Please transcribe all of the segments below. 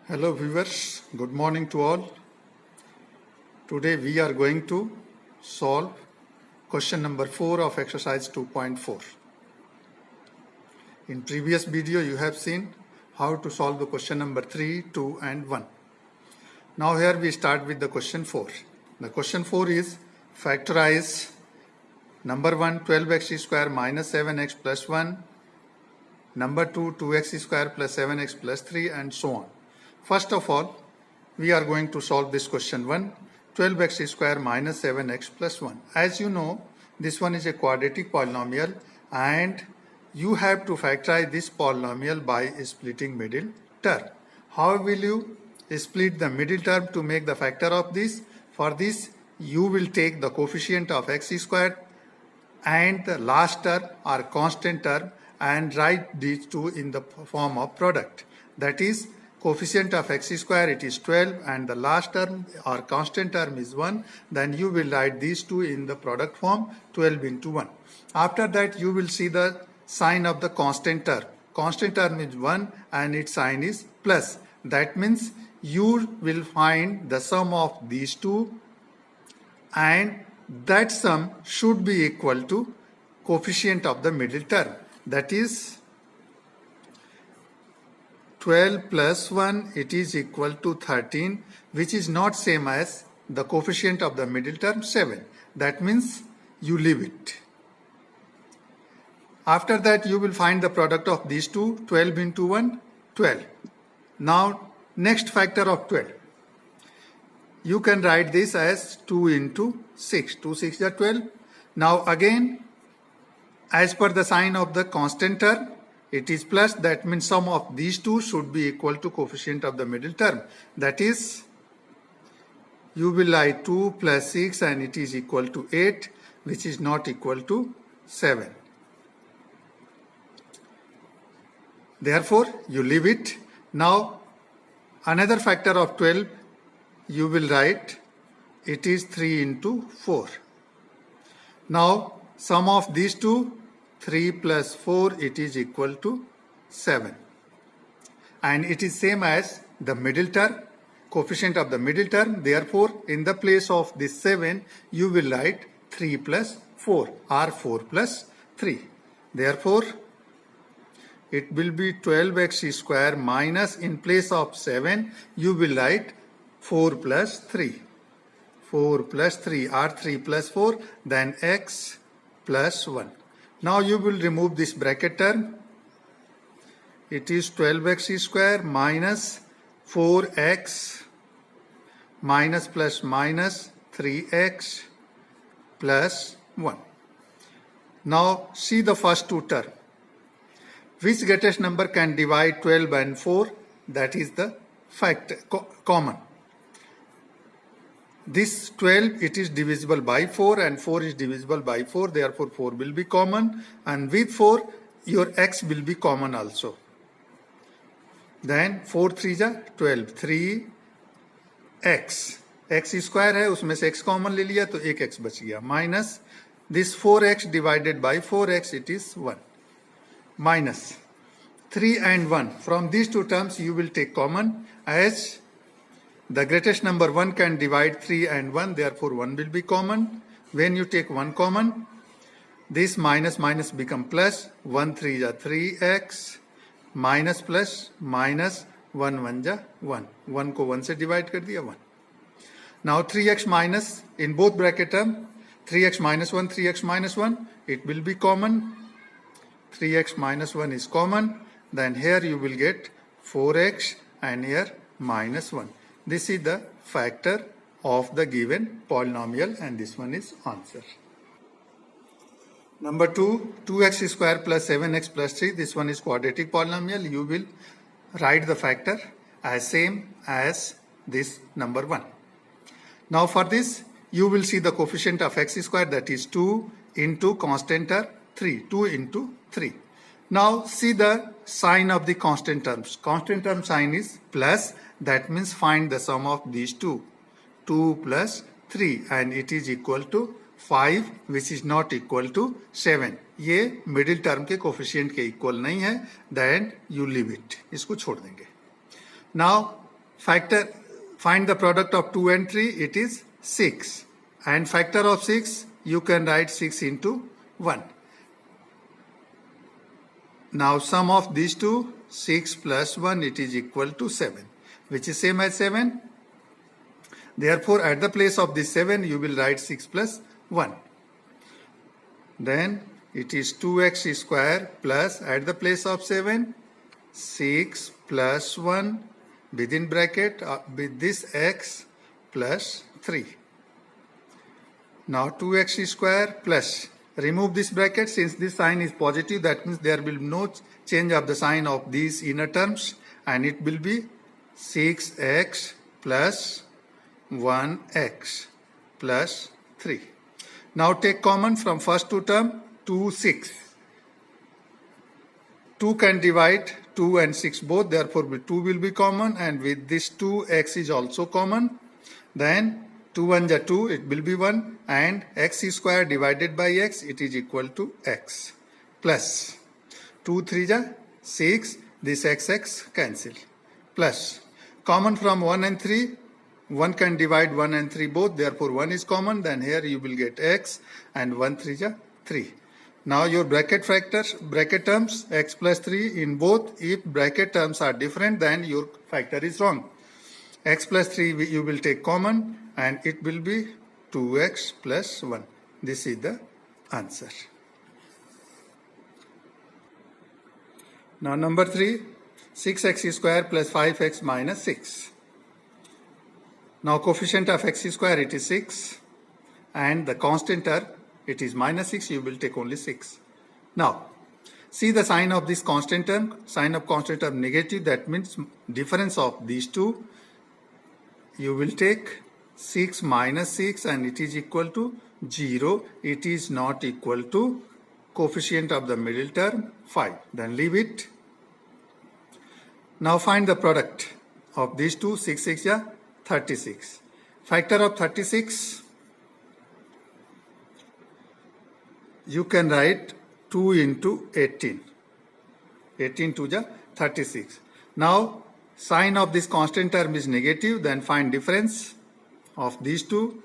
Hello viewers, good morning to all. Today we are going to solve question number 4 of exercise 2.4. In previous video you have seen how to solve the question number 3, 2 and 1. Now here we start with the question 4. The question 4 is factorize number 1 12x square minus 7x plus 1, number 2 2x square plus 7x plus 3 and so on. First of all, we are going to solve this question 1, 12x square minus 7x plus 1. As you know, this one is a quadratic polynomial and you have to factorize this polynomial by splitting middle term. How will you split the middle term to make the factor of this? For this, you will take the coefficient of x squared and the last term or constant term and write these two in the form of product. That is, coefficient of x square it is 12 and the last term or constant term is 1, then you will write these two in the product form 12 into 1. After that you will see the sign of the constant term. Constant term is 1 and its sign is plus. That means you will find the sum of these two and that sum should be equal to coefficient of the middle term. That is 12 plus 1 it is equal to 13, which is not same as the coefficient of the middle term 7. That means you leave it. After that you will find the product of these two, 12 into 1 12. Now next factor of 12. You can write this as 2 into 6. 2 6 are 12. Now again, as per the sign of the constant term, it is plus. That means sum of these two should be equal to coefficient of the middle term. That is, you will write 2 plus 6 and it is equal to 8, which is not equal to 7. Therefore, you leave it. Now, another factor of 12, you will write it is 3 into 4. Now, sum of these two, 3 plus 4 it is equal to 7 and it is same as the middle term, coefficient of the middle term. Therefore, in the place of this 7 you will write 3 plus 4 or 4 plus 3. Therefore, it will be 12x square minus, in place of 7 you will write 4 plus 3. 4 plus 3 or 3 plus 4, then x plus 1. Now you will remove this bracket term. It is 12x square minus 4x minus plus minus 3x plus 1. Now see the first two terms. Which greatest number can divide 12 and 4? That is the factor common. This 12 it is divisible by 4 and 4 is divisible by 4, therefore 4 will be common, and with 4 your x will be common also. Then 4 3 is 12, 3 x, x square है उसमें से x common ले लिया तो एक x बच गया, minus this 4x divided by 4x it is 1, minus 3 and 1. From these two terms you will take common, as the greatest number 1 can divide 3 and 1, therefore 1 will be common. When you take 1 common, this minus minus become plus, 1 3 is 3x, minus plus minus 1 1 is 1. 1 को 1 से divide कर दिया 1. Now 3x minus, in both bracket term, 3x minus 1, 3x minus 1, it will be common. 3x minus 1 is common. Then here you will get 4x and here minus 1. This is the factor of the given polynomial and this one is answer. Number 2, 2x square plus 7x plus 3. This one is quadratic polynomial. You will write the factor as same as this number 1. Now for this, you will see the coefficient of x square, that is 2 into constant term 3. 2 into 3. Now see the sign of the constant terms. Constant term sign is plus. That means find the sum of these two. 2 plus 3 and it is equal to 5, which is not equal to 7. ये middle term के coefficient के equal नहीं है, then you leave it. इसको छोड़ देंगे. Now Find the product of 2 and 3, it is 6. And factor of 6, you can write 6 into 1. Now sum of these two, 6 plus 1, it is equal to 7, which is same as 7. Therefore, at the place of this 7, you will write 6 plus 1. Then it is 2x square plus, at the place of 7, 6 plus 1 within bracket with this x plus 3. Now 2x square plus, remove this bracket since this sign is positive, that means there will be no change of the sign of these inner terms, and it will be 6x plus 1x plus 3. Now take common from first two term, 2, 6. 2 can divide 2 and 6 both, therefore 2 will be common, and with this 2 x is also common. Then 2 1 ja 2, it will be 1, and x square divided by x, it is equal to x plus 2 3 ja 6, this x cancel, plus common from 1 and 3, 1 can divide 1 and 3 both, therefore 1 is common, then here you will get x, and 1 3 ja 3. Now your bracket terms x plus 3 in both, if bracket terms are different, then your factor is wrong. X plus 3 you will take common, and it will be 2x plus 1. This is the answer. Now number 3, 6x square plus 5x minus 6. Now coefficient of x square, it is 6, and the constant term, it is minus 6, you will take only 6. Now see the sign of this constant term, sign of constant term negative, that means difference of these two, you will take 6 minus 6, and it is equal to 0. It is not equal to coefficient of the middle term 5. Then leave it. Now find the product of these two, 6 6 ja 36. Factor of 36, you can write 2 into 18. 18 2 ja 36. Now sign of this constant term is negative, then find difference of these two.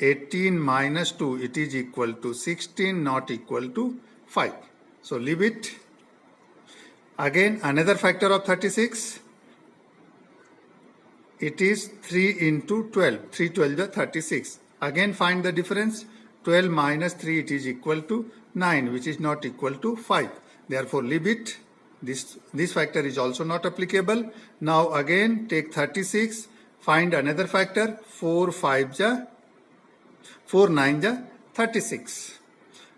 18 minus 2, it is equal to 16, not equal to 5. So leave it. Again another factor of 36, it is 3 into 12. 3 12 is 36. Again find the difference. 12 minus 3, it is equal to 9, which is not equal to 5. Therefore leave it. This factor is also not applicable. Now again take 36. Find another factor. 4 9 ja 36.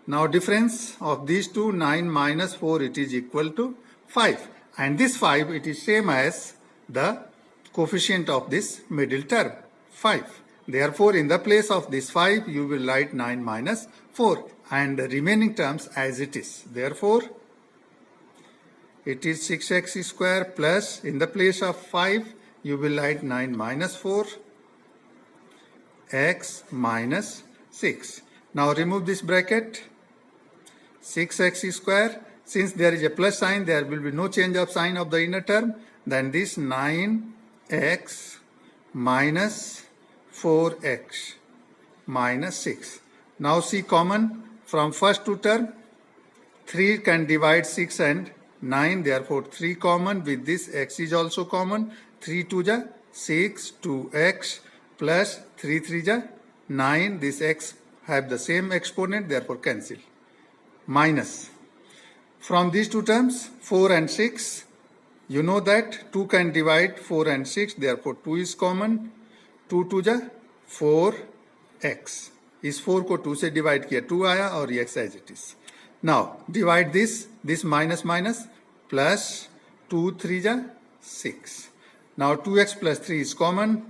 Now difference of these two, 9 minus 4, it is equal to 5. And this 5, it is same as the coefficient of this middle term, 5. Therefore, in the place of this 5, you will write 9 minus 4, and the remaining terms as it is. Therefore, it is 6x square plus, in the place of 5, you will write 9 minus 4, x minus 6. Now remove this bracket, 6x square. Since there is a plus sign, there will be no change of sign of the inner term. Then this 9x minus 4x minus 6. Now see common from first two term. 3 can divide 6 and 9. Therefore 3 common. With this x is also common. 3 2 ja 6, 2x plus 3 3 ja 9. This x have the same exponent, therefore cancel. Minus. From these two terms, 4 and 6, you know that 2 can divide 4 and 6, therefore 2 is common. 2 2 ja 4x. इस 4 को 2 से divide किया 2 आया और ये x as it is. Now divide this minus minus plus 2 3 ja 6. Now 2x plus 3 is common.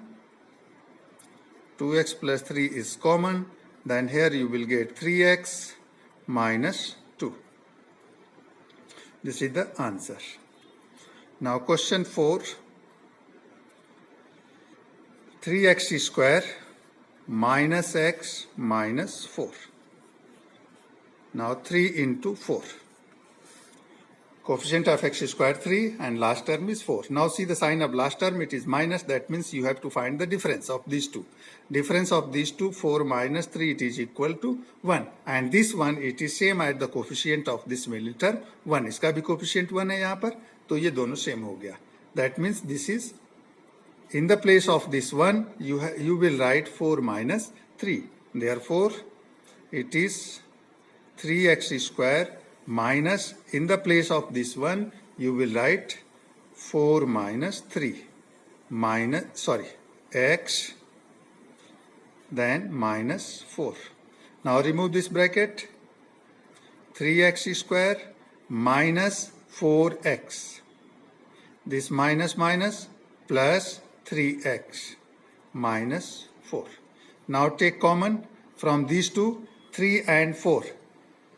2x plus 3 is common. Then here you will get 3x minus 2. This is the answer. Now question 4. 3x square minus x minus 4. Now 3 into 4. Coefficient of x square 3 and last term is 4. Now see the sign of last term, it is minus. That means you have to find the difference of these two. Difference of these two, 4 minus 3, it is equal to 1. And this one, it is same as the coefficient of this middle term 1. इसका भी coefficient 1 है यहाँ पर, तो ये दोनों same हो गया. That means this is, in the place of this 1, you will write 4 minus 3. Therefore, it is 3x square minus, in the place of this 1, you will write 4 minus 3 x, then minus 4. Now remove this bracket. 3x square minus 4x. This minus minus plus 3x minus 4. Now take common from these two, 3 and 4.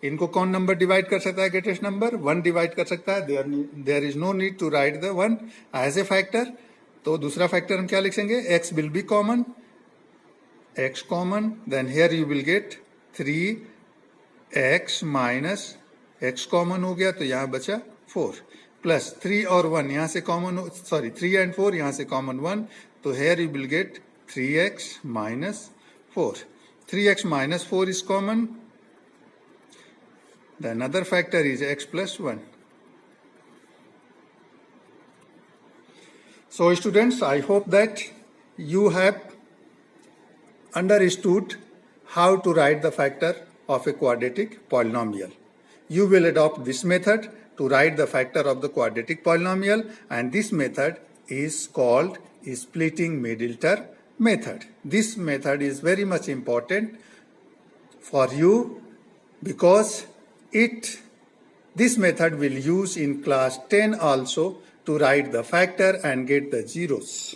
इनको कौन number divide कर सकता है? Greatest number 1 divide कर सकता है. There is no need to write the 1 as a factor. तो दूसरा फैक्टर हम क्या लिखेंगे? x will be common, x common, then here you will get 3x minus x common हो गया तो यहाँ बचा 4 प्लस 3 और 1 यहाँ से कॉमन, 3 एंड 4 यहाँ से कॉमन 1, तो here you will get 3x minus 4. 3x minus 4 is common. The another factor is x plus 1. So students, I hope that you have understood how to write the factor of a quadratic polynomial. You will adopt this method to write the factor of the quadratic polynomial, and this method is called splitting middle term method. This method is very much important for you because this method will use in class 10 also to write the factor and get the zeros.